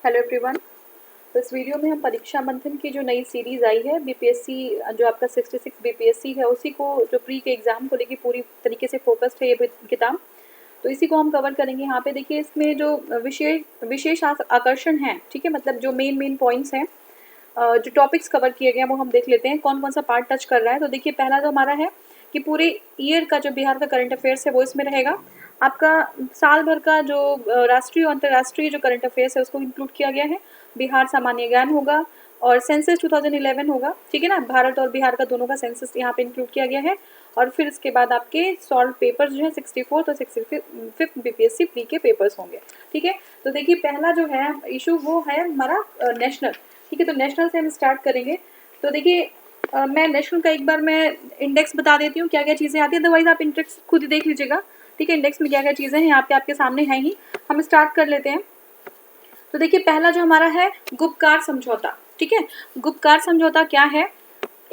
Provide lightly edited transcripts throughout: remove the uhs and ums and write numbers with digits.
Hello everyone. तो इस video में हम परीक्षा मंथन की जो नई सीरीज आई है बीपीएससी, जो आपका 66 बीपीएससी है, उसी को जो प्री के एग्जाम को लेके पूरी तरीके से फोकस्ड है ये किताब। तो इसी को हम कवर करेंगे। यहाँ पे देखिए, इसमें जो विशेष विशेष आकर्षण है, ठीक है, मतलब जो मेन पॉइंट्स हैं, जो टॉपिक्स कवर किए गए हैं वो हम देख लेते हैं कौन कौन सा पार्ट टच कर रहा है। तो देखिए, पहला जो हमारा है कि पूरे ईयर का जो बिहार का करंट अफेयर्स है वो इसमें रहेगा। आपका साल भर का जो राष्ट्रीय और अंतर्राष्ट्रीय जो करंट अफेयर्स है उसको इंक्लूड किया गया है। बिहार सामान्य ज्ञान होगा और सेंसस 2011 होगा, ठीक है ना। भारत और बिहार का दोनों का सेंसस यहाँ पे इंक्लूड किया गया है। और फिर इसके बाद आपके सॉल्व पेपर्स जो है 64 और 65 बीपीएससी प्री के पेपर्स होंगे, ठीक है। तो देखिए, पहला जो है इशू वो है हमारा नेशनल, ठीक है। तो नेशनल से हम स्टार्ट करेंगे। तो देखिए, मैं नेशनल का एक बार मैं इंडेक्स बता देती हूँ क्या क्या चीज़ें आती है, अदरवाइज आप इंडेक्स खुद ही देख लीजिएगा, ठीक है। इंडेक्स में क्या क्या चीज़ें हैं यहाँ पे आपके सामने हैं ही। हम स्टार्ट कर लेते हैं। तो देखिए, पहला जो हमारा है गुप्तकार समझौता, ठीक है। गुप्तकार समझौता क्या है,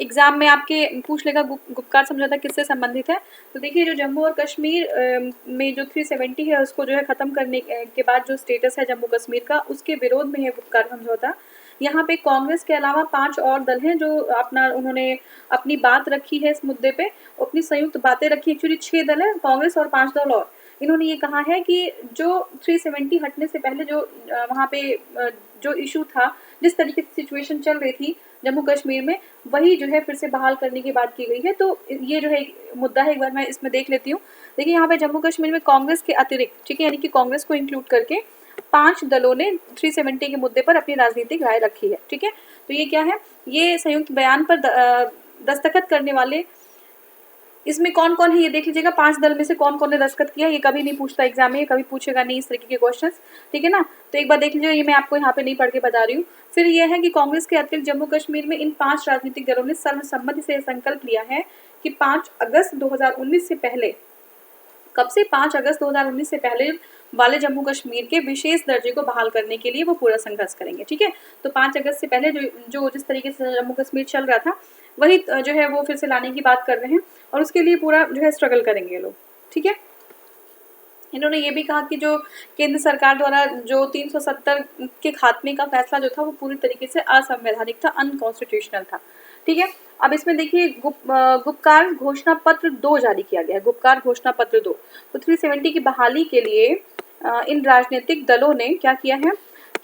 एग्जाम में आपके पूछ लेगा गुप्तकार समझौता किससे संबंधित है। तो देखिए, जो जम्मू और कश्मीर में जो 370 है उसको जो है ख़त्म करने के बाद जो स्टेटस है जम्मू कश्मीर का, उसके विरोध में है गुप्तकार समझौता। यहाँ पे कांग्रेस के अलावा 5 और दल हैं जो उन्होंने अपनी बात रखी है इस मुद्दे पे, अपनी संयुक्त बातें रखी। एक्चुअली 6 दल है, कांग्रेस और 5 दल और। इन्होंने ये कहा है कि जो 370 हटने से पहले जो वहाँ पे जो इशू था, जिस तरीके से सिचुएशन चल रही थी जम्मू कश्मीर में, वही जो है फिर से बहाल करने की बात की गई है। तो ये जो है मुद्दा है, एक बार मैं इसमें देख लेती हूँ। देखिए, यहाँ पे जम्मू कश्मीर में कांग्रेस के अतिरिक्त, ठीक है, यानी कि कांग्रेस को इंक्लूड करके 5 दलों ने 370 के मुद्दे पर अपनी राजनीतिक राय रखी है, ठीक है। तो ये क्या है, ये संयुक्त बयान पर दस्तखत करने वाले इसमें कौन कौन है ये देख लीजिएगा। 5 दल में से कौन कौन ने दस्तखत किया, ये कभी नहीं पूछता एग्जाम में, ये कभी पूछेगा नहीं इस तरीके के क्वेश्चन, ठीक है ना। तो एक बार देख लीजिएगा, ये मैं आपको यहाँ पे नहीं पढ़ के बता रही हूँ। फिर यह है कि कांग्रेस के अतिरिक्त जम्मू कश्मीर में इन 5 राजनीतिक दलों ने सर्वसम्मति से संकल्प लिया है कि 5 अगस्त 2019 से पहले, कब से, 5 अगस्त 2019 से पहले वाले जम्मू कश्मीर के विशेष दर्जे को बहाल करने के लिए वो पूरा संघर्ष करेंगे, ठीक है। तो 5 अगस्त से पहले जो जिस तरीके से जम्मू कश्मीर चल रहा था, वही जो है वो फिर से लाने की बात कर रहे हैं और उसके लिए पूरा जो है स्ट्रगल करेंगे लोग, ठीक है। इन्होंने ये भी कहा कि जो केंद्र सरकार द्वारा जो 370 के खात्मे का फैसला जो था वो पूरी तरीके से असंवैधानिक था, अनकॉन्स्टिट्यूशनल था, ठीक है। अब इसमें देखिए, गुप्तकार घोषणा पत्र 2 जारी किया गया है, गुप्तकार घोषणा पत्र 2। तो 370 की बहाली के लिए इन राजनीतिक दलों ने क्या किया है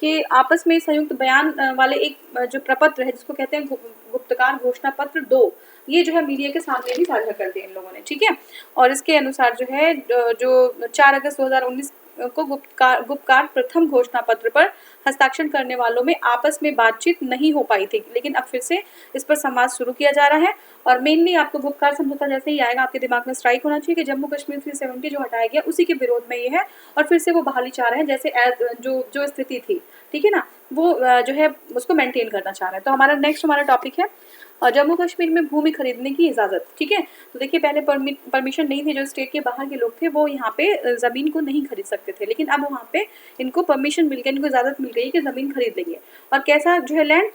कि आपस में संयुक्त बयान वाले एक जो प्रपत्र है जिसको कहते हैं गुप्तकार घोषणा पत्र 2, ये जो है मीडिया के सामने भी साझा कर दिया इन लोगों ने, ठीक है। और इसके अनुसार जो है जो 4 अगस्त 2019 को गुप्तकार प्रथम घोषणा पत्र पर हस्ताक्षर करने वालों में आपस में बातचीत नहीं हो पाई थी, लेकिन अब फिर से इस पर संवाद शुरू किया जा रहा है। और मेनली आपको गुप्तकार समझौता जैसे ही आएगा आपके दिमाग में स्ट्राइक होना चाहिए कि जम्मू कश्मीर 370 जो हटाया गया उसी के विरोध में ये है और फिर से वो बहाली चाह रहे हैं, जैसे जो स्थिति थी, ठीक है ना, वो जो है उसको मेंटेन करना चाह रहे हैं। तो हमारा नेक्स्ट टॉपिक है जम्मू कश्मीर में भूमि खरीदने की इजाज़त, ठीक है। तो देखिए, पहले परमिशन नहीं थी, जो स्टेट के बाहर के लोग थे वो यहाँ पे ज़मीन को नहीं खरीद सकते थे, लेकिन अब वहाँ पे इनको परमिशन मिल गई, इनको इजाज़त मिल गई कि ज़मीन खरीद लेंगे। और कैसा जो है लैंड,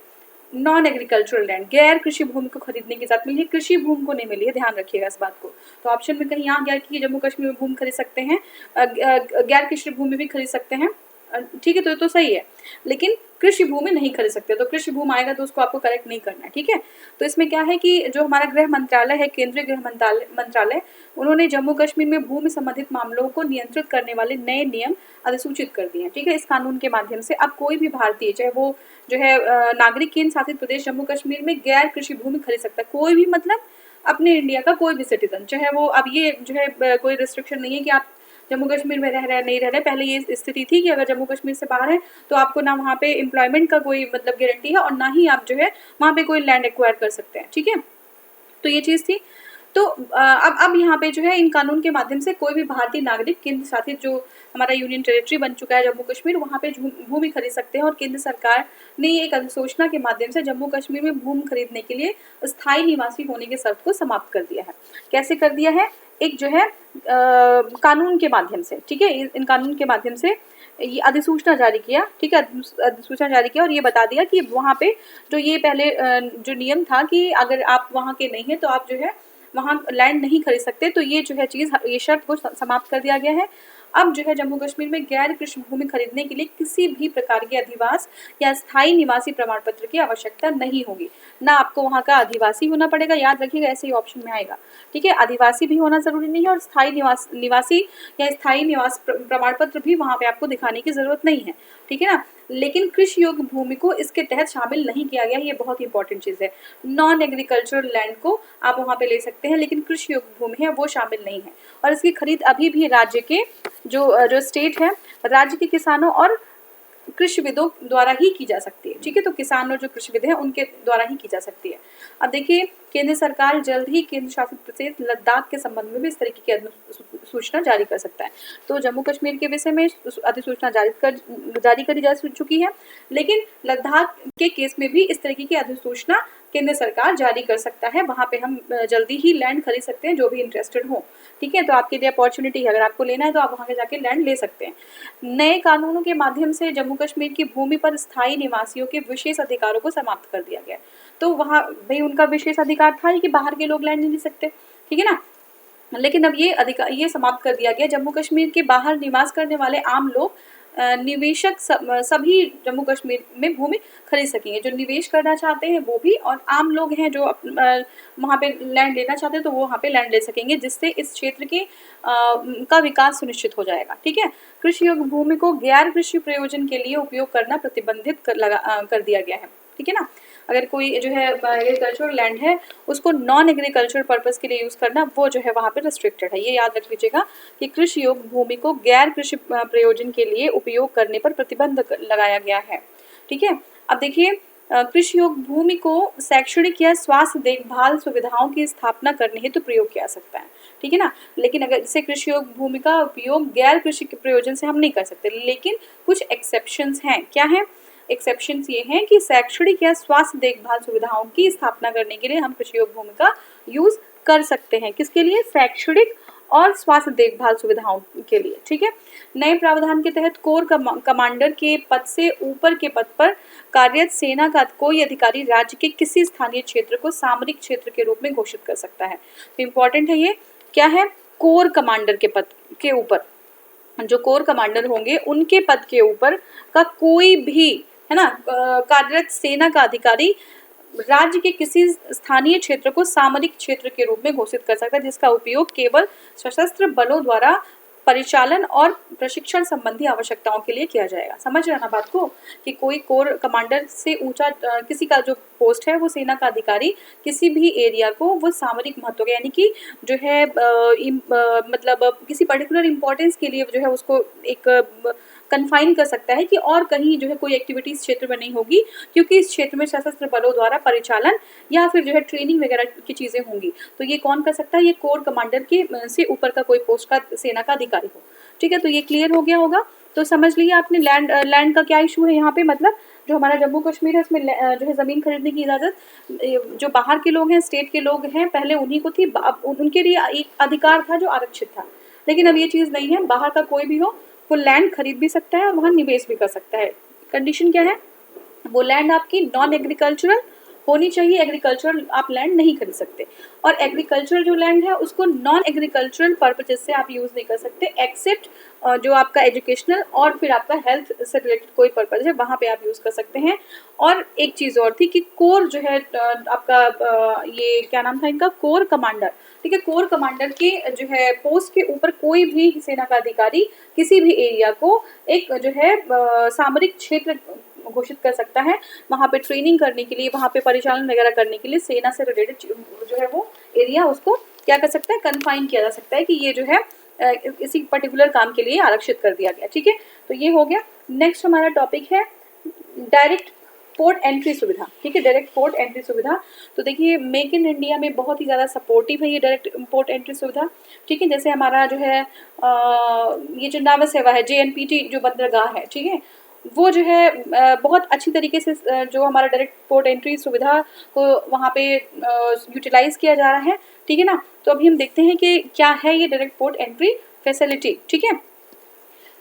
नॉन एग्रीकल्चरल लैंड, गैर कृषि भूमि को खरीदने की इजाज़त मिली है, कृषि भूमि को नहीं मिली है, ध्यान रखिएगा इस बात को। तो ऑप्शन में कहीं आ गया कि जम्मू कश्मीर में भूमि खरीद सकते हैं, गैर कृषि भूमि भी खरीद सकते हैं, ठीक है। तो सही है, लेकिन कृषि भूमि नहीं खरीद सकते। तो कृषि भूमि आएगा तो उसको आपको करेक्ट नहीं करना है, ठीक है। तो इसमें क्या है कि जो हमारा गृह मंत्रालय है, केंद्रीय गृह मंत्रालय, उन्होंने जम्मू कश्मीर में भूमि संबंधित मामलों को नियंत्रित करने वाले नए नियम अधिसूचित कर दिए हैं, ठीक है। इस कानून के माध्यम से अब कोई भी भारतीय, चाहे वो जो है नागरिक केंद्र शासित प्रदेश जम्मू कश्मीर में गैर कृषि भूमि खरीद सकता है, कोई भी, मतलब अपने इंडिया का कोई भी सिटीजन, चाहे वो, अब ये जो है कोई रिस्ट्रिक्शन नहीं है कि आप जम्मू कश्मीर में रह रहे नहीं रह रहे। पहले ये स्थिति थी कि अगर जम्मू कश्मीर से बाहर है तो आपको ना वहाँ पे एम्प्लॉयमेंट का कोई मतलब गारंटी है और ना ही आप जो है वहाँ पे कोई लैंड एक्वायर कर सकते हैं, ठीक है। तो ये चीज़ थी। तो अब यहाँ पे जो है इन कानून के माध्यम से कोई भी भारतीय नागरिक केंद्र शासित जो हमारा यूनियन टेरिटरी बन चुका है जम्मू कश्मीर, वहाँ पे भूमि खरीद सकते हैं। और केंद्र सरकार ने एक अधिसूचना के माध्यम से जम्मू कश्मीर में भूमि खरीदने के लिए स्थायी निवासी होने के शर्त को समाप्त कर दिया है। कैसे कर दिया है, एक जो है कानून के माध्यम से, ठीक है, इन कानून के माध्यम से ये अधिसूचना जारी किया, ठीक है, अधिसूचना जारी किया और ये बता दिया कि वहाँ पे जो ये पहले जो नियम था कि अगर आप वहाँ के नहीं हैं तो आप जो है वहाँ लैंड नहीं खरीद सकते, तो ये जो है चीज़, ये शर्त को समाप्त कर दिया गया है। अब जो है जम्मू कश्मीर में गैर कृषि भूमि खरीदने के लिए किसी भी प्रकार के अधिवास या स्थायी निवासी प्रमाण पत्र की आवश्यकता नहीं होगी। ना आपको वहाँ का अधिवासी होना पड़ेगा, याद रखिएगा ऐसे ही ऑप्शन में आएगा, ठीक है। अधिवासी भी होना जरूरी नहीं है और स्थायी निवासी या स्थायी निवास प्रमाण पत्र भी वहाँ पे आपको दिखाने की जरूरत नहीं है, ठीक है ना। लेकिन कृषि योग्य भूमि को इसके तहत शामिल नहीं किया गया, ये बहुत इंपॉर्टेंट चीज है। नॉन एग्रीकल्चरल लैंड को आप वहाँ पे ले सकते हैं, लेकिन कृषि योग्य भूमि है वो शामिल नहीं है। और इसकी खरीद अभी भी राज्य के जो स्टेट है, राज्य के किसानों और कृषिविदों द्वारा ही की जा सकती है, ठीक है। तो किसान और जो कृषिविद हैं उनके द्वारा ही की जा सकती है। अब देखिए केंद्र सरकार जल्द ही केंद्र शासित प्रदेश लद्दाख के संबंध में भी इस तरीके की अधिसूचना जारी कर सकता है। तो जम्मू कश्मीर के विषय में अधिसूचना जारी करी जा चुकी है, लेकिन लद्दाख के केस में भी इस तरीके की अधिसूचना केंद्र सरकार जारी कर सकता है। वहाँ पे हम जल्दी ही लैंड खरीद सकते हैं जो भी इंटरेस्टेड हो, ठीक है। तो आपके लिए अपॉर्चुनिटी है, अगर आपको लेना है तो आप वहाँ पे जाके लैंड ले सकते हैं। नए कानूनों के माध्यम से जम्मू कश्मीर की भूमि पर स्थायी निवासियों के विशेष अधिकारों को समाप्त कर दिया गया। तो वहाँ भाई उनका विशेष अधिकार था कि बाहर के लोग लैंड नहीं ले सकते, ठीक है ना। लेकिन अब ये समाप्त कर दिया गया। जम्मू कश्मीर के बाहर निवास करने वाले आम लोग निवेशक सभी जम्मू कश्मीर में भूमि खरीद सकेंगे। जो निवेश करना चाहते हैं वो भी, और आम लोग हैं जो वहाँ पे लैंड लेना चाहते हैं तो वो वहाँ पे लैंड ले सकेंगे, जिससे इस क्षेत्र के का विकास सुनिश्चित हो जाएगा, ठीक है। कृषि योग्य भूमि को गैर कृषि प्रयोजन के लिए उपयोग करना प्रतिबंधित कर दिया गया है, ठीक है ना। अगर कोई जो है एग्रीकल्चरल लैंड है उसको नॉन एग्रीकल्चरल पर्पस के लिए यूज करना, वो जो है वहाँ पे रेस्ट्रिक्टेड है। ये याद रख लीजिएगा कि कृषि योग्य भूमि को गैर कृषि प्रयोजन के लिए उपयोग करने पर प्रतिबंध लगाया गया है, ठीक है। अब देखिए कृषि योग्य भूमि को शैक्षणिक या स्वास्थ्य देखभाल सुविधाओं की स्थापना करने हेतु प्रयोग किया सकता है, ठीक है ना। लेकिन अगर जैसे कृषि योग्य भूमि का उपयोग गैर कृषि के प्रयोजन से हम नहीं कर सकते, लेकिन कुछ एक्सेप्शंस हैं। क्या है एक्सेप्शंस? ये हैं कि शैक्षणिक या स्वास्थ्य देखभाल सुविधाओं की स्थापना करने के लिए हम कृषि योग्य भूमि का यूज कर सकते हैं। किसके लिए? शैक्षणिक और स्वास्थ्य देखभाल सुविधाओं के लिए, ठीक है। नए प्रावधान के तहत कोर कमांडर के पद से ऊपर के पद पर कार्यरत सेना का कोई अधिकारी राज्य के किसी स्थानीय क्षेत्र को सामरिक क्षेत्र के रूप में घोषित कर सकता है। तो इम्पोर्टेंट है ये। क्या है? कोर कमांडर के पद के ऊपर, जो कोर कमांडर होंगे उनके पद के ऊपर का कोई भी, है ना, कार्यरत सेना का अधिकारी राज्य के किसी स्थानीय क्षेत्र को सामरिक क्षेत्र के रूप में घोषित कर सकता है, जिसका उपयोग केवल सशस्त्र बलों द्वारा परिचालन और प्रशिक्षण संबंधी आवश्यकताओं के लिए किया जाएगा। समझ रहे ना बात को, कि कोई कोर कमांडर से ऊंचा किसी का जो पोस्ट है वो सेना का अधिकारी किसी भी एरिया को वो सामरिक महत्व का, यानी कि जो है मतलब किसी पर्टिकुलर इंपॉर्टेंस के लिए जो है उसको एक कन्फाइन कर सकता है कि और कहीं जो है कोई एक्टिविटीज क्षेत्र में नहीं होगी, क्योंकि इस क्षेत्र में सशस्त्र बलों द्वारा परिचालन या फिर जो है ट्रेनिंग वगैरह की चीजें होंगी। तो ये कौन कर सकता है? ये कोर कमांडर के से ऊपर का कोई पोस्ट का सेना का अधिकारी हो, ठीक है। तो ये क्लियर हो गया होगा। तो समझ लीजिए आपने लैंड का क्या इशू है यहाँ पे, मतलब जो हमारा जम्मू कश्मीर है उसमें जो है ज़मीन खरीदने की इजाज़त जो बाहर के लोग हैं, स्टेट के लोग हैं, पहले उन्हीं को थी। उनके लिए एक अधिकार था जो आरक्षित था, लेकिन अब ये चीज़ नहीं है। बाहर का कोई भी हो वो लैंड खरीद भी सकता है और वहाँ निवेश भी कर सकता है। कंडीशन क्या है? वो लैंड आपकी नॉन एग्रीकल्चरल होनी चाहिए, एग्रीकल्चरल आप लैंड नहीं खरीद सकते। और एग्रीकल्चरल जो लैंड है उसको नॉन एग्रीकल्चरल पर्पजेस से आप यूज़ नहीं कर सकते, एक्सेप्ट जो आपका एजुकेशनल और फिर आपका हेल्थ से रिलेटेड कोई पर्पज है वहाँ पे आप यूज़ कर सकते हैं। और एक चीज़ और थी कि कोर जो है आपका ये क्या नाम था इनका, कोर कमांडर, ठीक है। कोर कमांडर के जो है पोस्ट के ऊपर कोई भी सेना का अधिकारी किसी भी एरिया को एक जो है सामरिक क्षेत्र घोषित कर सकता है, वहाँ पे ट्रेनिंग करने के लिए, वहाँ पे परिचालन वगैरह करने के लिए सेना से रिलेटेड जो है वो एरिया उसको क्या कर सकता है, कन्फाइन किया जा सकता है कि ये जो है इसी पर्टिकुलर काम के लिए आरक्षित कर दिया गया, ठीक है। तो ये हो गया। नेक्स्ट हमारा टॉपिक है डायरेक्ट पोर्ट एंट्री सुविधा, ठीक है। डायरेक्ट पोर्ट एंट्री सुविधा, तो देखिए मेक इन इंडिया में बहुत ही ज़्यादा सपोर्टिव है ये डायरेक्ट पोर्ट एंट्री सुविधा, ठीक है। जैसे हमारा जो है ये जो नाविक सेवा है, JNPT जो बंदरगाह है, ठीक है, वो जो है बहुत अच्छी तरीके से जो हमारा डायरेक्ट पोर्ट एंट्री सुविधा को वहाँ पे यूटिलाइज किया जा रहा है, ठीक है ना। तो अभी हम देखते हैं कि क्या है ये डायरेक्ट पोर्ट एंट्री फैसिलिटी, ठीक है।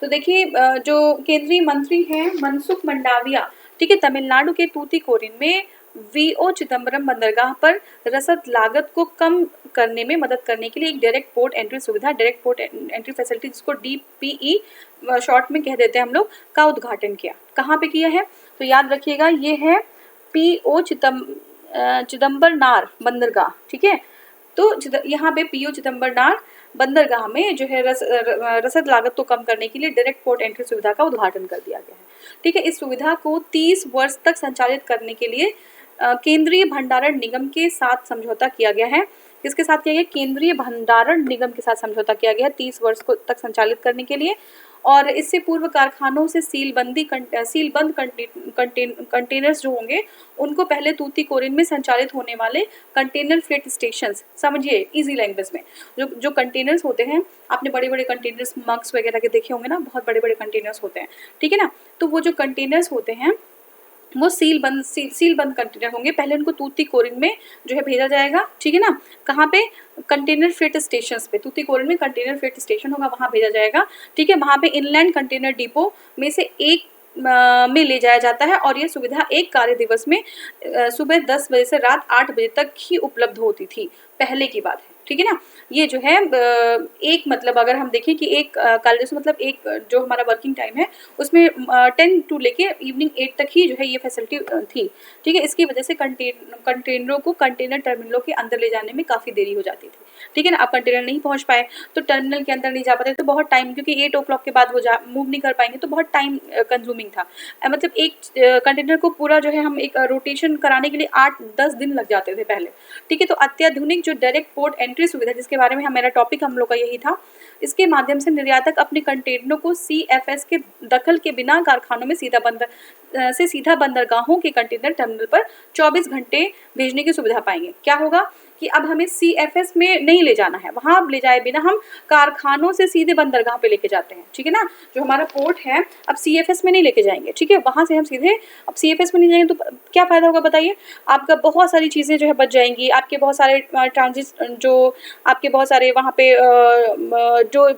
तो देखिए जो केंद्रीय मंत्री हैं मनसुख मंडाविया, ठीक है, तमिलनाडु के तूतीकोरिन में वीओ चिदम्बरम बंदरगाह पर रसद लागत को कम करने में मदद करने के लिए एक डायरेक्ट पोर्ट एंट्री सुविधा, डायरेक्ट पोर्ट एंट्री फैसिलिटी, जिसको डीपीई शॉर्ट में कह देते हैं हम लोग, का उद्घाटन किया। कहाँ पे किया है? तो याद रखिएगा, ये है पीओ चिदम्बरनार बंदरगाह, ठीक है। तो यहाँ पे पीओ चिदम्बरनार बंदरगाह में जो है रसद लागत को कम करने के लिए डायरेक्ट पोर्ट एंट्री सुविधा का उद्घाटन कर दिया गया है, ठीक है। इस सुविधा को 30 वर्ष तक संचालित करने के लिए केंद्रीय भंडारण निगम के साथ समझौता किया गया है। किसके साथ किया गया? केंद्रीय भंडारण निगम के साथ समझौता किया गया है 30 वर्ष को तक संचालित करने के लिए। और इससे पूर्व कारखानों से सीलबंद कंटेनर्स जो होंगे उनको पहले तूतीकोरिन में संचालित होने वाले कंटेनर फ्रेट स्टेशंस, समझिए इजी लैंग्वेज में, जो कंटेनर्स होते हैं, आपने बड़े बड़े कंटेनर्स मग्स वगैरह के देखे होंगे ना, बहुत बड़े बड़े कंटेनर्स होते हैं, ठीक है ना। तो वो जो कंटेनर्स होते हैं वो सीलबंद कंटेनर होंगे, पहले उनको तूतीकोरिन में जो है भेजा जाएगा, ठीक है ना। कहाँ पे? कंटेनर फ्रेट स्टेशंस पे, तूतीकोरिन में कंटेनर फ्रेट स्टेशन होगा, वहाँ भेजा जाएगा, ठीक है। वहाँ पे इनलैंड कंटेनर डिपो में से एक में ले जाया जाता है और ये सुविधा एक कार्य दिवस में सुबह 10 बजे से रात 8 बजे तक ही उपलब्ध होती थी, पहले की बात है, ठीक है ना। ये जो है एक मतलब अगर हम देखें कि एक कार्य दिवस मतलब एक जो हमारा वर्किंग टाइम है उसमें 10 टू लेके इवनिंग 8 तक ही जो है ये फैसिलिटी थी, ठीक है। इसकी वजह से कंटेनरों को कंटेनर टर्मिनलों के अंदर ले जाने में काफ़ी देरी हो जाती थी, ठीक है ना। अब कंटेनर नहीं पहुंच पाए तो टर्मिनल के अंदर नहीं जा पाते तो बहुत टाइम, क्योंकि 8 o'clock के बाद वो मूव नहीं कर पाएंगे तो बहुत टाइम कंज्यूमिंग था। मतलब एक कंटेनर को पूरा जो है हम एक रोटेशन कराने के लिए 8-10 दिन लग जाते थे पहले, ठीक है। तो अत्याधुनिक जो डायरेक्ट पोर्ट एंट्री सुविधा, जिसके बारे में मेरा टॉपिक हम लोग का यही था, इसके माध्यम से निर्यातक अपने कंटेनरों को सीएफएस के दखल के बिना कारखानों में सीधा बंदरगाहों के कंटेनर टर्मिनल पर 24 घंटे भेजने की सुविधा पाएंगे। क्या होगा कि अब हमें सीएफएस में नहीं ले जाना है, वहां ले जाए बिना हम कारखानों से सीधे बंदरगाह पे लेके जाते हैं, ठीक है ना। जो हमारा पोर्ट है अब सीएफएस में नहीं लेके जाएंगे, ठीक है, वहां से हम सीधे अब सीएफएस में नहीं जाएंगे तो क्या फायदा होगा बताइए? आपका बहुत सारी चीजें जो है बच जाएंगी, आपके बहुत सारे ट्रांजिट जो आपके बहुत सारे वहाँ पे जो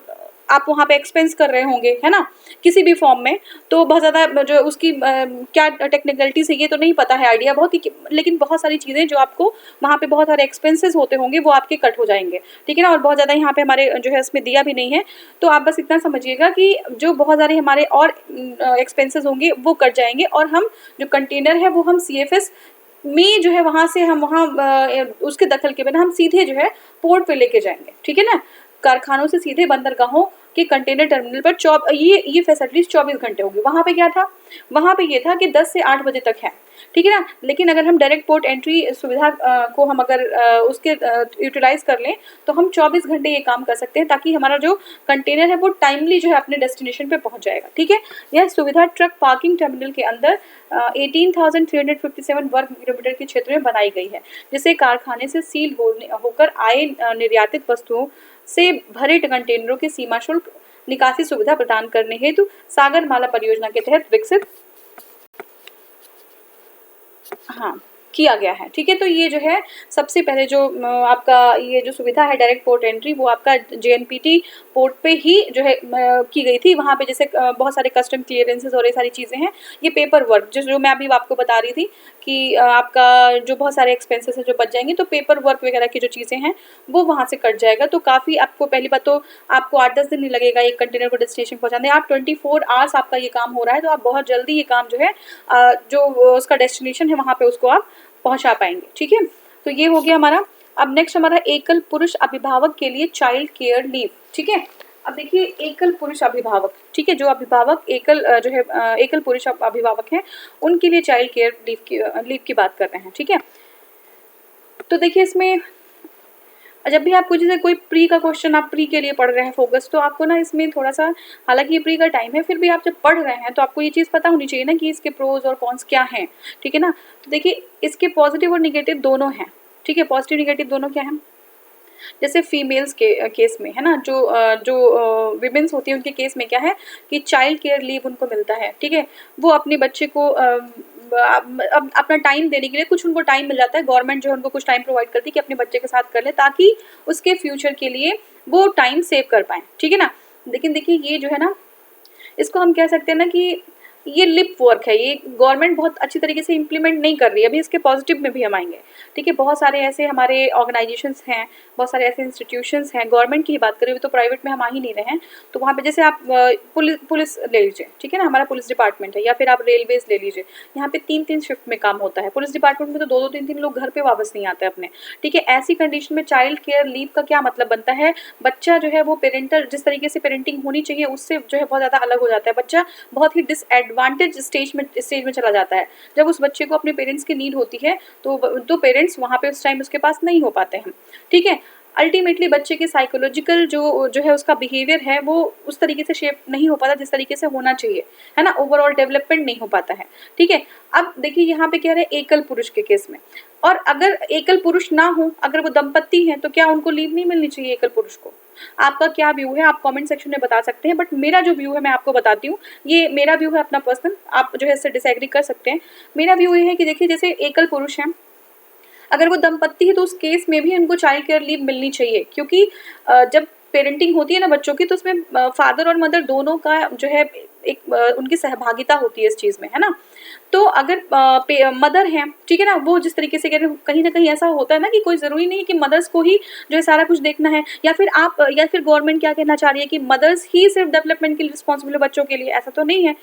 आप वहाँ पे एक्सपेंस कर रहे होंगे, है ना, किसी भी फॉर्म में, तो बहुत ज़्यादा जो उसकी क्या टेक्निकलिटीज है ये तो नहीं पता है, आइडिया बहुत ही, लेकिन बहुत सारी चीज़ें जो आपको वहाँ पे बहुत सारे एक्सपेंसेस होते होंगे वो आपके कट हो जाएंगे, ठीक है ना। और बहुत ज़्यादा यहाँ पे हमारे जो है इसमें दिया भी नहीं है, तो आप बस इतना समझिएगा कि जो बहुत सारे हमारे और एक्सपेंसेस होंगे वो कट जाएंगे और हम जो कंटेनर है वो हम सीएफएस में जो है वहाँ से हम उसके दखल के बिना हम सीधे जो है पोर्ट पे लेके जाएंगे, ठीक है ना। कारखानों से सीधे बंदरगाहों के कंटेनर टर्मिनल पर ये फैसिलिटीज 24 घंटे होगी। वहाँ पे क्या था? वहाँ पे ये था कि 10 से 8 बजे तक है, ठीक है ना। लेकिन अगर हम डायरेक्ट पोर्ट एंट्री सुविधा को हम अगर उसके यूटिलाइज कर लें तो हम 24 घंटे ये काम कर सकते हैं, ताकि हमारा जो कंटेनर है वो टाइमली जो है अपने डेस्टिनेशन पे पहुँच जाएगा, ठीक है। यह सुविधा ट्रक पार्किंग टर्मिनल के अंदर 18,357 वर्ग किलोमीटर के क्षेत्र में बनाई गई है, जिससे कारखाने से सील होकर आए निर्यातित वस्तुओं से भरे कंटेनरों के सीमा शुल्क निकासी सुविधा प्रदान करने हेतु सागरमाला परियोजना के तहत विकसित किया गया है, ठीक है। तो ये जो है सबसे पहले जो आपका ये जो सुविधा है डायरेक्ट पोर्ट एंट्री वो आपका जेएनपीटी पोर्ट पे ही जो है की गई थी। वहाँ पे जैसे बहुत सारे कस्टम क्लियरेंसेस और ये सारी चीज़ें हैं, ये पेपर वर्क जो मैं अभी आपको बता रही थी कि आपका जो बहुत सारे एक्सपेंसेस है जो बच जाएंगे, तो पेपर वर्क वगैरह की जो चीज़ें हैं वो वहाँ से कट जाएगा। तो काफ़ी आपको पहली बात तो आपको 8-10 दिन नहीं लगेगा एक कंटेनर को डेस्टिनेशन पहुँचाने, आप 24 आवर्स आपका ये काम हो रहा है, तो आप बहुत जल्दी ये काम जो है जो उसका डेस्टिनेशन है वहाँ पे उसको आप पहुंचा पाएंगे, ठीक है। तो ये हो गया हमारा। अब नेक्स्ट हमारा एकल पुरुष अभिभावक के लिए चाइल्ड केयर लीव, ठीक है। अब देखिए एकल पुरुष अभिभावक, ठीक है, जो अभिभावक एकल जो है एकल पुरुष अभिभावक हैं उनके लिए चाइल्ड केयर लीव की बात कर रहे हैं, ठीक है। तो देखिए इसमें जब भी आपको जैसे कोई प्री का क्वेश्चन आप प्री के लिए पढ़ रहे हैं फोकस, तो आपको ना इसमें थोड़ा सा, हालांकि ये प्री का टाइम है फिर भी आप जब पढ़ रहे हैं तो आपको ये चीज़ पता होनी चाहिए ना कि इसके प्रोज और कॉन्स क्या हैं, ठीक है ना। तो देखिए इसके पॉजिटिव और निगेटिव दोनों हैं, ठीक है। पॉजिटिव निगेटिव दोनों क्या हैं? जैसे फीमेल्स के केस में है ना, जो विमेंस होती है उनके केस में क्या है कि चाइल्ड केयर लीव उनको मिलता है, ठीक है। वो अपने बच्चे को अपना टाइम देने के लिए कुछ उनको टाइम मिल जाता है, गवर्नमेंट जो है उनको कुछ टाइम प्रोवाइड करती है कि अपने बच्चे के साथ कर ले ताकि उसके फ्यूचर के लिए वो टाइम सेव कर पाएँ, ठीक है ना। लेकिन देखिए ये जो है ना, इसको हम कह सकते हैं ना कि ये लिप वर्क है, ये गवर्नमेंट बहुत अच्छी तरीके से इम्प्लीमेंट नहीं कर रही है। अभी इसके पॉजिटिव में भी हम आएंगे, ठीक है। बहुत सारे ऐसे हमारे ऑर्गेनाइजेशंस हैं, बहुत सारे ऐसे इंस्टीट्यूशंस हैं, गवर्नमेंट की ही बात करें तो प्राइवेट में हम आ ही नहीं रहे हैं। तो वहाँ पे जैसे आप पुलिस ले लीजिए, ठीक है ना, हमारा पुलिस डिपार्टमेंट है, या फिर आप रेलवेज ले लीजिए, यहाँ पे 3-3 शिफ्ट में काम होता है। पुलिस डिपार्टमेंट में तो 2-2 3-3 लोग घर पे वापस नहीं आते अपने, ठीक है। ऐसी कंडीशन में चाइल्ड केयर लीव का क्या मतलब बनता है, बच्चा जो है वो पेरेंटल जिस तरीके से पेरेंटिंग होनी चाहिए उससे जो है बहुत ज़्यादा अलग हो जाता है। बच्चा बहुत ही डिसएडवांटेज स्टेज में चला जाता है। जब उस बच्चे को अपने पेरेंट्स की नीड होती है तो पेरेंट्स वहाँ पे उस टाइम उसके पास नहीं हो पाते हैं, ठीक है। अल्टीमेटली बच्चे के साइकोलॉजिकल जो है उसका बिहेवियर है वो उस तरीके से शेप नहीं हो पाता जिस तरीके से होना चाहिए, है ना, ओवरऑल डेवलपमेंट नहीं हो पाता है, ठीक है। अब देखिए यहाँ पे कह रहे हैं एकल पुरुष के केस में, और अगर एकल पुरुष ना हो, अगर वो दंपत्ति हैं, तो क्या उनको लीव नहीं मिलनी चाहिए एकल पुरुष को? आपका क्या व्यू है आप कमेंट सेक्शन में बता सकते हैं, बट मेरा जो व्यू है मैं आपको बताती हूँ। ये मेरा व्यू है अपना पर्सनल, आप जो है इससे डिसएग्री कर सकते हैं। मेरा व्यू ये है कि देखिए जैसे एकल पुरुष हैं, अगर वो दंपत्ति है तो उस केस में भी उनको चाइल्ड केयर लीव मिलनी चाहिए, क्योंकि जब पेरेंटिंग होती है ना बच्चों की, तो उसमें फादर और मदर दोनों का जो है एक उनकी सहभागिता होती है इस चीज़ में, है ना। तो अगर मदर हैं, ठीक है ना, वो जिस तरीके से कह रहे हैं, कहीं ना कहीं ऐसा होता है ना कि कोई ज़रूरी नहीं है कि मदर्स को ही जो है सारा कुछ देखना है, या फिर गवर्नमेंट क्या कहना चाह रही है कि मदर्स ही सिर्फ डेवलपमेंट के लिए रिस्पॉन्सिबल है बच्चों के लिए, ऐसा तो नहीं है।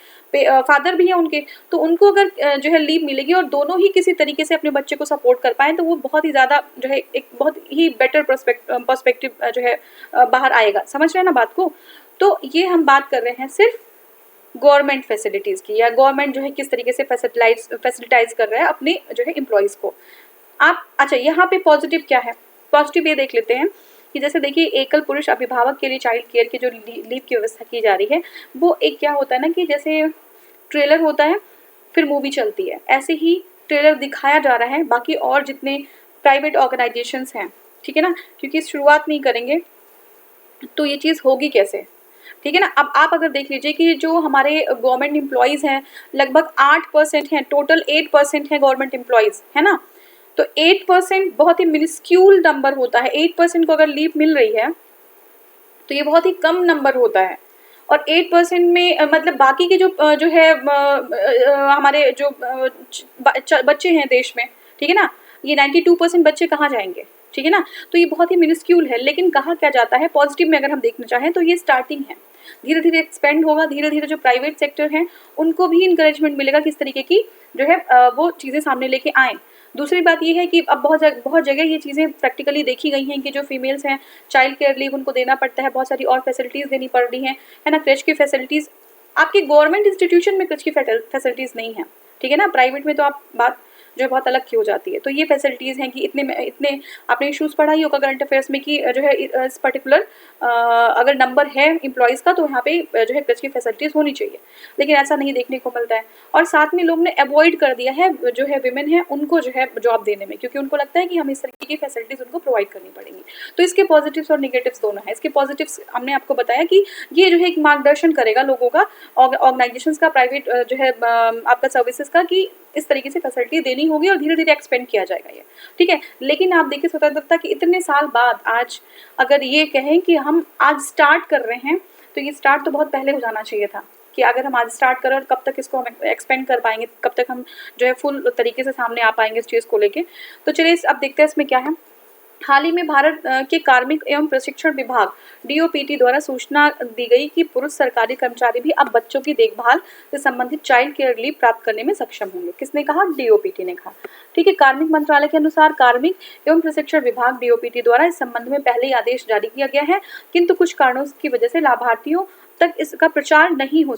फादर भी है उनके, तो उनको अगर जो है लीव मिलेगी और दोनों ही किसी तरीके से अपने बच्चे को सपोर्ट कर पाएँ, तो वो बहुत ही ज़्यादा जो है एक बहुत ही बेटर पर्सपेक्टिव जो है बाहर आएगा। समझ रहे हैं ना बात को? तो ये हम बात कर रहे हैं सिर्फ गवर्नमेंट फैसिलिटीज़ की, या गवर्नमेंट जो है किस तरीके से फैसिलिटाइज कर रहा है अपने जो है एम्प्लॉयज़ को। आप अच्छा यहाँ पे पॉजिटिव क्या है, पॉजिटिव ये देख लेते हैं कि जैसे देखिए एकल पुरुष अभिभावक के लिए चाइल्ड केयर की जो लीव की व्यवस्था की जा रही है, वो एक क्या होता है ना कि जैसे ट्रेलर होता है फिर मूवी चलती है, ऐसे ही ट्रेलर दिखाया जा रहा है बाकी और जितने प्राइवेट ऑर्गेनाइजेशंस हैं, ठीक है ना, क्योंकि शुरुआत नहीं करेंगे तो ये चीज़ होगी कैसे, ठीक है ना। अब आप अगर देख लीजिए कि जो हमारे गवर्नमेंट एम्प्लॉयज़ हैं लगभग 8% हैं, टोटल 8% हैं गवर्नमेंट एम्प्लॉयज़, है ना। तो 8% बहुत ही मिनिस्क्यूल नंबर होता है। 8% को अगर लीव मिल रही है तो ये बहुत ही कम नंबर होता है, और 8% में मतलब बाकी के जो है हमारे जो बच्चे हैं देश में, ठीक है ना, ये 92% बच्चे कहाँ जाएंगे, ठीक है ना। तो ये बहुत ही मिनिस्क्यूल है, लेकिन कहा क्या जाता है पॉजिटिव में अगर हम देखना चाहें तो ये स्टार्टिंग है, धीरे धीरे एक्सपेंड होगा, धीरे धीरे जो प्राइवेट सेक्टर हैं उनको भी इंकरेजमेंट मिलेगा किस तरीके की जो है वो चीज़ें सामने लेके आएँ। दूसरी बात ये है कि अब बहुत जगह ये चीज़ें प्रैक्टिकली देखी गई हैं कि जो फीमेल्स हैं चाइल्ड केयर लीव उनको देना पड़ता है, बहुत सारी और फैसिलिटीज़ देनी पड़ रही हैं, है ना। क्रेच की फैसिलिटीज़ आपके गवर्नमेंट इंस्टीट्यूशन में क्रेच की फैसिलिटीज़ नहीं है, ठीक है ना, प्राइवेट में तो आप बात जो है बहुत अलग की हो जाती है। तो ये फैसिलिटीज़ हैं कि इतने आपने इश्यूज़ पढ़ा ही होगा करंट अफेयर्स में कि जो है इस पर्टिकुलर अगर नंबर है एम्प्लॉयज़ का तो यहाँ पे जो है क्रेच की फैसिलिटीज़ होनी चाहिए, लेकिन ऐसा नहीं देखने को मिलता है। और साथ में लोग ने अवॉइड कर दिया है जो है विमेन है उनको जो है जॉब देने में, क्योंकि उनको लगता है कि हम इस तरीके की फैसिलिटीज़ उनको प्रोवाइड करनी पड़ेंगी। तो इसके पॉजिटिव्स और निगेटिव्स दोनों हैं। इसके पॉजिटिव्स हमने आपको बताया कि ये जो है एक मार्गदर्शन करेगा लोगों का, ऑर्गेनाइजेशंस का, प्राइवेट जो है आपका सर्विसेज का, कि इस तरीके से फैसिलिटी देनी होगी और धीरे धीरे एक्सपेंड किया जाएगा ये, ठीक है। लेकिन आप देखिए स्वतंत्रता के इतने साल बाद आज अगर ये कहें कि हम आज स्टार्ट कर रहे हैं, तो ये स्टार्ट तो बहुत पहले हो जाना चाहिए था कि अगर हम आज स्टार्ट करें और कब तक इसको हम एक्सपेंड कर पाएंगे, कब तक हम जो है फुल तरीके से सामने आ पाएंगे इस चीज़ को लेके। तो चलिए अब देखते हैं इसमें क्या है। हाल ही में भारत के कार्मिक एवं प्रशिक्षण विभाग DOPT द्वारा सूचना दी गई कि पुरुष सरकारी कर्मचारी भी अब बच्चों की देखभाल से संबंधित चाइल्ड केयर लीव प्राप्त करने में सक्षम होंगे। किसने कहा? DOPT ने कहा, ठीक है। कार्मिक मंत्रालय के अनुसार कार्मिक एवं प्रशिक्षण विभाग DOPT द्वारा इस संबंध में पहले ही आदेश जारी किया गया है, किंतु कुछ कारणों की वजह से लाभार्थियों तक इसका प्रचार नहीं हो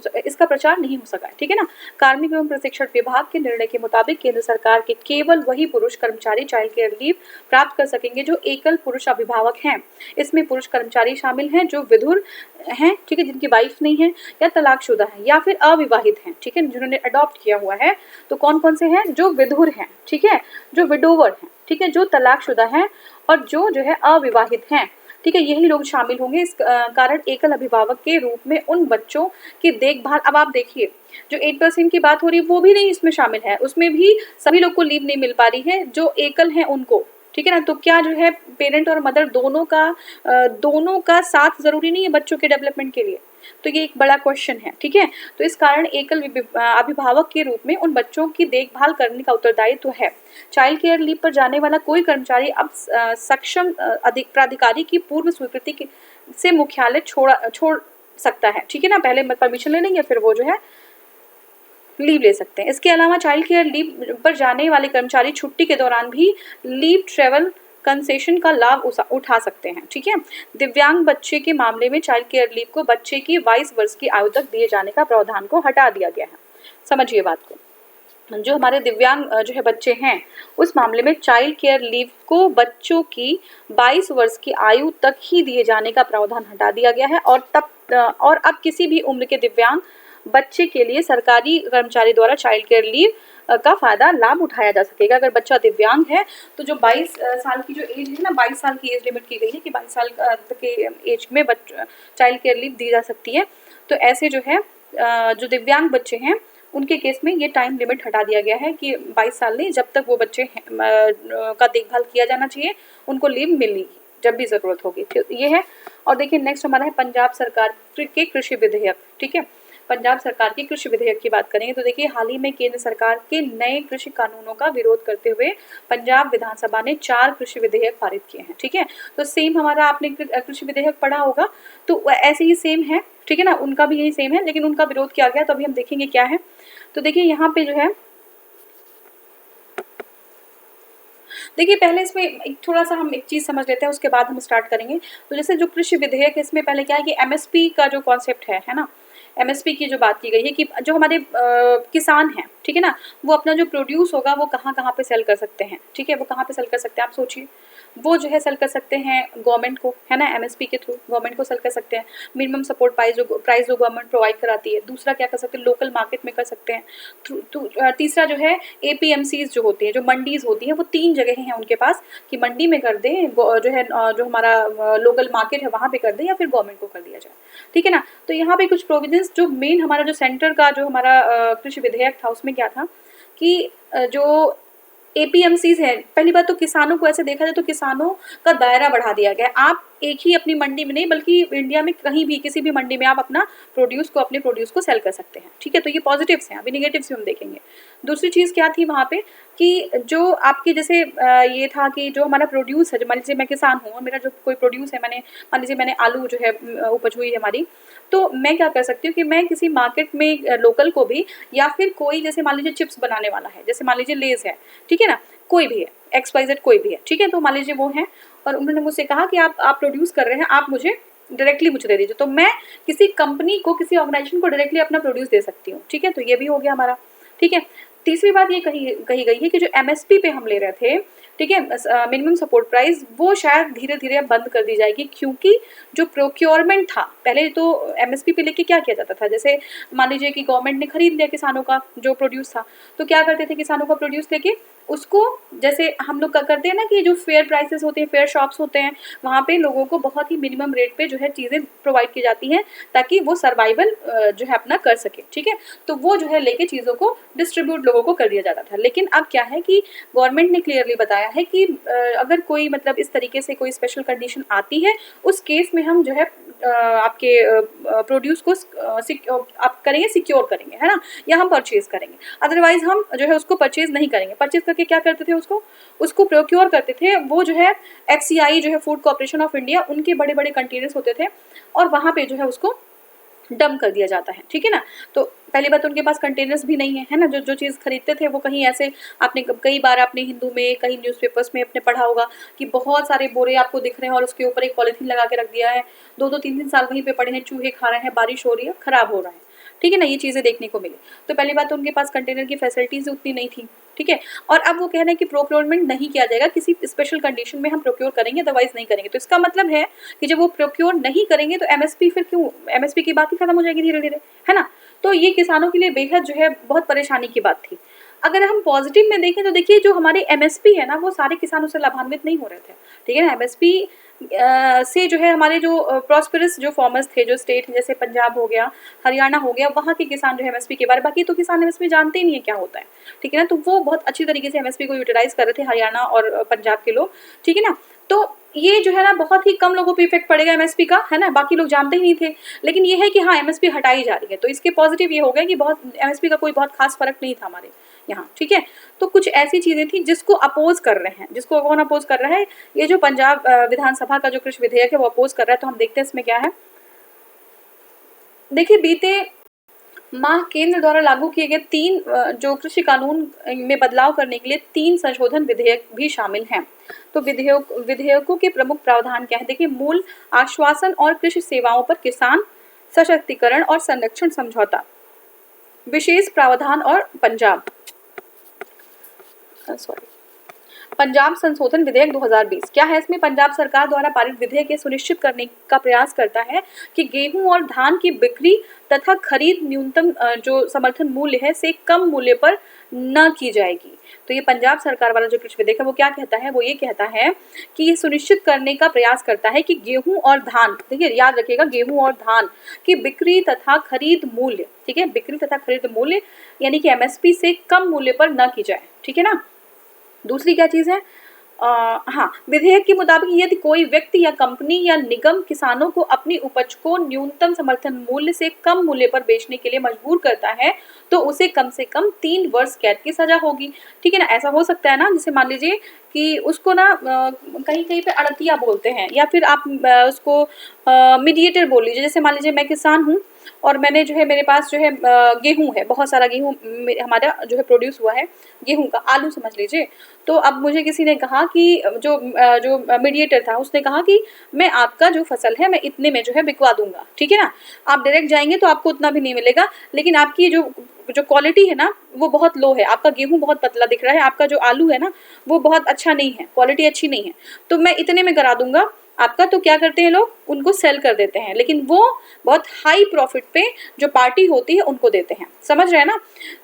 सका है, ठीक है ना। कार्मिक एवं प्रशिक्षण विभाग के निर्णय के मुताबिक केंद्र सरकार के केवल वही पुरुष कर्मचारी चाइल्ड केयर लीव प्राप्त कर सकेंगे जो एकल पुरुष अभिभावक हैं। इसमें पुरुष कर्मचारी शामिल हैं जो विधुर हैं, ठीक है, जिनकी वाइफ नहीं है, या तलाकशुदा हैं, या फिर अविवाहित हैं, ठीक है, जिन्होंने अडॉप्ट किया हुआ है। तो कौन कौन से हैं? जो विधुर हैं, ठीक है, जो विडोवर हैं, ठीक है, जो तलाकशुदा हैं, और जो है अविवाहित हैं, ठीक है, यही लोग शामिल होंगे। इस कारण एकल अभिभावक के रूप में उन बच्चों की देखभाल, अब आप देखिए जो 8% की बात हो रही है वो भी नहीं इसमें शामिल है, उसमें भी सभी लोग को लीव नहीं मिल पा रही है जो एकल हैं उनको, ठीक है ना। तो क्या जो है पेरेंट और मदर दोनों का साथ जरूरी नहीं है बच्चों के डेवलपमेंट के लिए? तो ये एक बड़ा क्वेश्चन है, ठीक है। तो इस कारण एकल अभिभावक के रूप में उन बच्चों की देखभाल करने का उत्तरदायित्व है। चाइल्ड केयर लीव पर जाने वाला कोई कर्मचारी अब सक्षम प्राधिकारी की पूर्व स्वीकृति से मुख्यालय छोड़ सकता है, ठीक है ना। पहले परमिशन ले लेंगे, फिर वो जो है लीव ले सकते हैं। इसके अलावा चाइल्ड केयर लीव पर जाने वाले कर्मचारी छुट्टी के दौरान भी लीव ट्रेवल कंसेशन का लाभ उठा सकते हैं, ठीक है। दिव्यांग बच्चे के मामले में चाइल्ड केयर लीव को बच्चे की 22 वर्ष की आयु तक दिए जाने का प्रावधान को हटा दिया गया है। समझिए बात को, जो हमारे दिव्यांग जो है बच्चे हैं, उस मामले में चाइल्ड केयर लीव को बच्चों की 22 वर्ष की आयु तक ही दिए जाने का प्रावधान हटा दिया गया है। और अब किसी भी उम्र के दिव्यांग बच्चे के लिए सरकारी कर्मचारी द्वारा चाइल्ड केयर लीव का लाभ उठाया जा सकेगा। अगर बच्चा दिव्यांग है तो जो 22 साल की जो एज है ना, 22 साल की एज लिमिट की गई है कि 22 साल के एज में चाइल्ड केयर लीव दी जा सकती है। तो ऐसे जो है जो दिव्यांग बच्चे हैं उनके केस में ये टाइम लिमिट हटा दिया गया है कि 22 साल नहीं, जब तक वो बच्चे का देखभाल किया जाना चाहिए उनको लीव मिलेगी जब भी ज़रूरत होगी। ये है। और देखिए नेक्स्ट हमारा है पंजाब सरकार के कृषि विधेयक, ठीक है। पंजाब सरकार की कृषि विधेयक की बात करेंगे तो देखिए हाल ही में केंद्र सरकार के नए कृषि कानूनों का विरोध करते हुए पंजाब विधानसभा ने 4 कृषि विधेयक पारित किए हैं, ठीक है। तो सेम हमारा आपने कृषि विधेयक पढ़ा होगा तो ऐसे ही सेम है, ठीक है ना, उनका भी यही सेम है, लेकिन उनका विरोध किया गया। तो अभी हम देखेंगे क्या है। तो देखिए यहाँ पे जो है, देखिए पहले इसमें थोड़ा सा हम एक चीज़ समझ लेते हैं, उसके बाद हम स्टार्ट करेंगे। तो जैसे जो कृषि विधेयक है इसमें पहले क्या है कि एमएसपी का जो कॉन्सेप्ट है ना, एमएसपी की जो बात की गई है कि जो हमारे किसान हैं, ठीक है ना, वो अपना जो प्रोड्यूस होगा वो कहाँ कहाँ पे सेल कर सकते हैं, ठीक है। वो कहाँ पे सेल कर सकते हैं आप सोचिए। वो जो है सेल कर सकते हैं गवर्नमेंट को, है ना, एमएसपी के थ्रू गवर्नमेंट को सेल कर सकते हैं। मिनिमम सपोर्ट प्राइस जो गवर्नमेंट प्रोवाइड कराती है। दूसरा क्या कर सकते हैं, लोकल मार्केट में कर सकते हैं। तीसरा जो है एपीएमसीज जो होती है, जो मंडीज होती हैं, वो 3 जगह हैं उनके पास कि मंडी में कर दें, जो है जो हमारा लोकल मार्केट है वहाँ पे कर दें, या फिर गवर्नमेंट को कर दिया जाए, ठीक है ना। तो यहाँ पे कुछ प्रोविजंस जो मेन हमारा जो सेंटर का जो हमारा कृषि विधेयक था उसमें क्या था कि जो एपीएमसीज है, पहली बात तो किसानों को ऐसे देखा जाए तो किसानों का दायरा बढ़ा दिया गया। आप एक ही अपनी मंडी में नहीं बल्कि इंडिया में कहीं भी किसी भी मंडी में आप अपने प्रोड्यूस को सेल कर सकते हैं, ठीक है। तो ये पॉजिटिव्स हैं। अभी निगेटिव्स भी हम देखेंगे। दूसरी चीज़ क्या थी वहाँ पे कि जो आपके जैसे ये था कि जो हमारा प्रोड्यूस है, जो मान लीजिए मैं किसान हूँ और मेरा जो कोई प्रोड्यूस है, मान लीजिए मैंने आलू जो है उपज हुई है हमारी, तो मैं क्या कर सकती हूँ कि मैं किसी मार्केट में लोकल को भी, या फिर कोई जैसे मान लीजिए चिप्स बनाने वाला है, जैसे मान लीजिए लेज है, ठीक है ना, कोई भी है XYZ कोई भी है, ठीक है। तो मान लीजिए वो है और उन्होंने मुझसे कहा कि आप प्रोड्यूस कर रहे हैं, आप मुझे डायरेक्टली मुझे दे दीजिए। तो मैं किसी कंपनी को, किसी ऑर्गेनाइजेशन को डायरेक्टली अपना प्रोड्यूस दे सकती हूँ, ठीक है। तो ये भी हो गया हमारा, ठीक है। तीसरी बात ये कही गई है कि जो एमएसपी पे हम ले रहे थे, ठीक है, मिनिमम सपोर्ट प्राइस, वो शायद धीरे धीरे बंद कर दी जाएगी, क्योंकि जो प्रोक्योरमेंट था पहले तो एमएसपी पे लेके क्या किया जाता था, जैसे मान लीजिए कि गवर्नमेंट ने खरीद लिया किसानों का जो प्रोड्यूस था, तो क्या करते थे किसानों का प्रोड्यूस लेके उसको, जैसे हम लोग करते हैं ना कि जो फेयर प्राइसेस होते हैं, फेयर शॉप्स होते हैं, वहाँ पे लोगों को बहुत ही मिनिमम रेट पे जो है चीज़ें प्रोवाइड की जाती हैं ताकि वो सर्वाइवल जो है अपना कर सके, ठीक है। तो वो जो है लेके चीज़ों को डिस्ट्रीब्यूट लोगों को कर दिया जाता था। लेकिन अब क्या है कि गवर्नमेंट ने क्लियरली बताया है कि अगर कोई मतलब इस तरीके से कोई स्पेशल कंडीशन आती है, उस केस में हम जो है आपके प्रोड्यूस को आप करेंगे, सिक्योर करेंगे, है ना, या हम परचेज करेंगे। अदरवाइज हम जो है उसको परचेज नहीं करेंगे। परचेज करके क्या करते थे, उसको प्रोक्योर करते थे। वो जो है FCI जो है फूड कॉर्पोरेशन ऑफ इंडिया, उनके बड़े बड़े कंटेनर्स होते थे और वहाँ पे जो है उसको डंप कर दिया जाता है, ठीक है ना। तो पहली बात उनके पास कंटेनर्स भी नहीं है ना, जो चीज़ खरीदते थे वो कहीं ऐसे, आपने कई बार आपने हिंदू में, कहीं न्यूज़पेपर्स में आपने पढ़ा होगा कि बहुत सारे बोरे आपको दिख रहे हैं और उसके ऊपर एक पॉलीथीन लगा के रख दिया है, 2-2 3-3 साल वहीं पे पड़े हैं, चूहे खा रहे हैं, बारिश हो रही है, खराब हो रहा है, ठीक है ना, ये चीज़ें देखने को मिली। तो पहली बात तो उनके पास कंटेनर की फैसिलिटीज़ उतनी नहीं थी, ठीक है। और अब वो कह रहे हैं कि प्रोक्योरमेंट नहीं किया जाएगा, किसी स्पेशल कंडीशन में हम प्रोक्योर करेंगे, अदरवाइज नहीं करेंगे। तो इसका मतलब है कि जब वो प्रोक्योर नहीं करेंगे तो एमएसपी फिर क्यों, एमएसपी की बात ही खत्म हो जाएगी धीरे धीरे, है ना। तो ये किसानों के लिए बेहद जो है बहुत परेशानी की बात थी। अगर हम पॉजिटिव में देखें तो देखिए जो हमारे एमएसपी है ना, वो सारे किसानों से लाभान्वित नहीं हो रहे थे, ठीक है ना। एमएसपी से जो है हमारे जो प्रॉस्पेरस जो फार्मर्स थे, जो स्टेट जैसे पंजाब हो गया, हरियाणा हो गया, वहाँ के किसान जो है एमएसपी के बारे, बाकी तो किसान एमएसपी जानते ही नहीं है क्या होता है, ठीक है ना। तो वो बहुत अच्छी तरीके से एमएसपी को यूटिलाइज कर रहे थे हरियाणा और पंजाब के लोग, ठीक है ना। तो ये जो है ना बहुत ही कम लोगों पे इफेक्ट पड़ेगा एमएसपी का, है ना, बाकी लोग जानते ही नहीं थे। लेकिन ये है कि हाँ एमएसपी हटाई जा रही है, तो इसके पॉजिटिव ये हो गया कि बहुत एमएसपी का कोई बहुत खास फर्क नहीं था हमारे यहाँ, ठीक है। तो कुछ ऐसी चीजें थी जिसको अपोज कर रहे हैं, जिसको कौन अपोज कर रहा है, ये जो पंजाब विधानसभा का जो कृषि विधेयक है वो अपोज कर रहा है। तो हम देखते हैं इसमें क्या है। देखिए बीते माह केंद्र द्वारा लागू किए गए 3 जो कृषि कानून में बदलाव करने के लिए 3 संशोधन विधेयक भी शामिल हैं। तो विधेयकों के प्रमुख प्रावधान क्या है, देखिए मूल आश्वासन और कृषि सेवाओं पर किसान सशक्तिकरण और संरक्षण समझौता, विशेष प्रावधान और पंजाब संशोधन विधेयक 2020 क्या है इसमें, पंजाब सरकार द्वारा पारित विधेयक ये सुनिश्चित करने का प्रयास करता है कि गेहूं और धान की बिक्री तथा खरीद न्यूनतम जो समर्थन मूल्य है से कम मूल्य पर न की जाएगी। तो ये पंजाब सरकार वाला जो कृषि विधेयक है वो क्या कहता है, वो ये कहता है कि ये सुनिश्चित करने का प्रयास करता है कि गेहूं और धान, देखिए याद रखिएगा, गेहूं और धान की बिक्री तथा खरीद मूल्य, ठीक है, बिक्री तथा खरीद मूल्य यानी कि एमएसपी से कम मूल्य पर न की जाए, ठीक है ना। दूसरी क्या चीज़ है, हाँ, विधेयक के मुताबिक यदि कोई व्यक्ति या कंपनी या निगम किसानों को अपनी उपज को न्यूनतम समर्थन मूल्य से कम मूल्य पर बेचने के लिए मजबूर करता है तो उसे कम से कम 3 वर्ष कैद की सजा होगी, ठीक है ना। ऐसा हो सकता है ना, जैसे मान लीजिए कि उसको ना कहीं कहीं पे अड़तिया बोलते हैं, या फिर आप उसको मीडिएटर बोल लीजिए। जैसे मान लीजिए मैं किसान हूँ और मैंने जो है, मेरे पास जो है गेहूं है, बहुत सारा गेहूं हमारा जो है प्रोड्यूस हुआ है, गेहूं का, आलू समझ लीजिए। तो अब मुझे किसी ने कहा कि जो मीडिएटर था उसने कहा कि मैं आपका जो फसल है मैं इतने में जो है बिकवा दूंगा, ठीक है ना। आप डायरेक्ट जाएंगे तो आपको उतना भी नहीं मिलेगा, लेकिन आपकी जो क्वालिटी है ना वो बहुत लो है, आपका गेहूं बहुत पतला दिख रहा है, आपका जो आलू है ना वो बहुत अच्छा नहीं है, क्वालिटी अच्छी नहीं है, तो मैं इतने में करा दूंगा आपका। तो क्या करते हैं लोग, उनको सेल कर देते हैं, लेकिन वो बहुत हाई प्रॉफिट पे जो पार्टी होती है उनको देते हैं, समझ रहे हैं ना।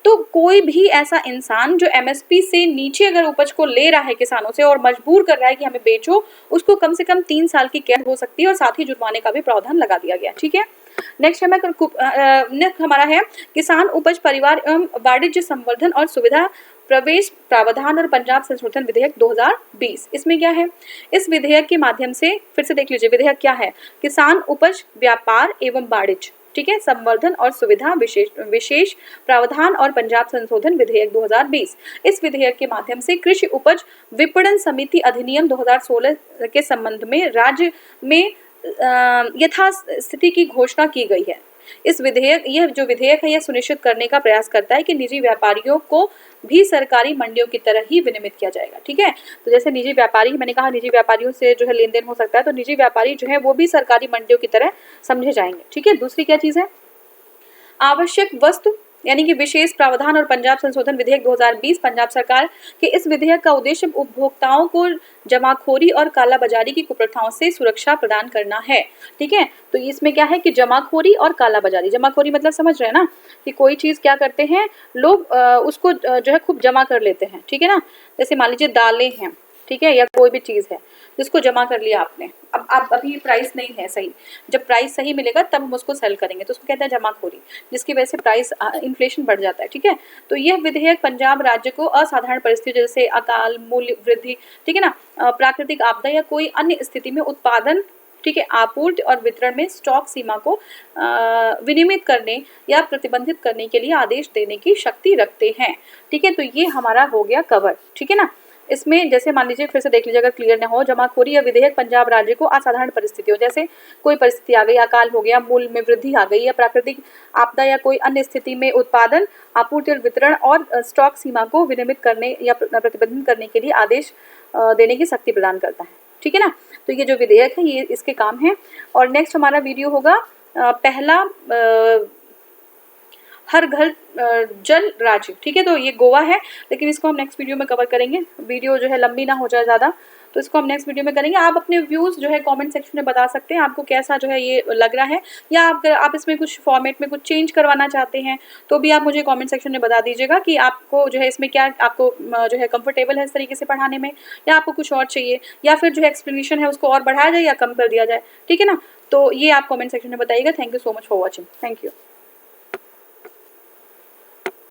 तो कोई भी ऐसा इंसान जो एमएसपी से नीचे अगर उपज को ले रहा है किसानों से और मजबूर कर रहा है कि हमें बेचो, उसको कम से कम 3 साल की कैद हो सकती है और साथ ही जुर्माने का भी प्रावधान लगा दिया गया, ठीक है। नेक्स्ट हमारा है किसान उपज परिवार एवं वाणिज्य संवर्धन और सुविधा प्रवेश प्रावधान और पंजाब संशोधन विधेयक 2020। इसमें क्या है, इस विधेयक के माध्यम से, फिर से देख लीजिए विधेयक क्या है, किसान उपज व्यापार एवं वाणिज्य, ठीक है, संवर्धन और सुविधा विशेष प्रावधान और पंजाब संशोधन विधेयक 2020। इस विधेयक के माध्यम से कृषि उपज विपणन समिति अधिनियम 2016 के संबंध में राज्य में यथास्थिति की घोषणा की गई है। यह जो विधेयक है यह सुनिश्चित करने का प्रयास करता है कि निजी व्यापारियों को भी सरकारी मंडियों की तरह ही विनियमित किया जाएगा, ठीक है। तो जैसे निजी व्यापारी, मैंने कहा निजी व्यापारियों से जो है लेन देन हो सकता है, तो निजी व्यापारी जो है वो भी सरकारी मंडियों की तरह समझे जाएंगे, ठीक है। दूसरी क्या चीज़ है, आवश्यक वस्तु यानी कि विशेष प्रावधान और पंजाब संशोधन विधेयक 2020। पंजाब सरकार के इस विधेयक का उद्देश्य उपभोक्ताओं को जमाखोरी और कालाबाजारी की कुप्रथाओं से सुरक्षा प्रदान करना है, ठीक है। तो इसमें क्या है कि जमाखोरी और कालाबाजारी, जमाखोरी मतलब समझ रहे हैं ना, कि कोई चीज़ क्या करते हैं लोग उसको जो है खूब जमा कर लेते हैं, ठीक है ना। जैसे मान लीजिए दालें हैं, ठीक है, या कोई भी चीज़ है जिसको जमा कर लिया आपने, अब आप अभी प्राइस नहीं है सही, जब प्राइस सही मिलेगा तब हम उसको सेल करेंगे, तो उसको कहते हैं जमाखोरी, जिसकी वजह से प्राइस इन्फ्लेशन बढ़ जाता है, ठीक है। तो यह विधेयक पंजाब राज्य को असाधारण परिस्थितियों जैसे अकाल मूल्य वृद्धि, ठीक है ना, प्राकृतिक आपदा या कोई अन्य स्थिति में उत्पादन, ठीक है, आपूर्ति और वितरण में स्टॉक सीमा को विनियमित करने या प्रतिबंधित करने के लिए आदेश देने की शक्ति रखते हैं, ठीक है। तो ये हमारा हो गया कवर, ठीक है ना। इसमें जैसे मान लीजिए, फिर से देख लीजिए अगर क्लियर ना हो, जमाखोरी या विधेयक पंजाब राज्य को असाधारण परिस्थितियों, जैसे कोई परिस्थिति आ गई, अकाल हो गया, मूल्य में वृद्धि आ गई, या प्राकृतिक आपदा या कोई अन्य स्थिति में उत्पादन, आपूर्ति और वितरण और स्टॉक सीमा को विनियमित करने या प्रतिबंधित करने के लिए आदेश देने की शक्ति प्रदान करता है, ठीक है ना। तो ये जो विधेयक है ये इसके काम है। और नेक्स्ट हमारा वीडियो होगा पहला हर घर जल राज्य, ठीक है। तो ये गोवा है, लेकिन इसको हम नेक्स्ट वीडियो में कवर करेंगे। वीडियो जो है लंबी ना हो जाए ज़्यादा, तो इसको हम नेक्स्ट वीडियो में करेंगे। आप अपने व्यूज़ जो है कमेंट सेक्शन में बता सकते हैं, आपको कैसा जो है ये लग रहा है, या आप इसमें कुछ फॉर्मेट में कुछ चेंज करवाना चाहते हैं तो भी आप मुझे कमेंट सेक्शन में बता दीजिएगा कि आपको जो है इसमें क्या आपको जो है कंफर्टेबल है इस तरीके से पढ़ाने में, या आपको कुछ और चाहिए, या फिर जो है एक्सप्लेनेशन है उसको और बढ़ाया जाए या कम कर दिया जाए, ठीक है ना। तो ये आप कमेंट सेक्शन में बताइएगा। Thank you so much for watching. Thank you.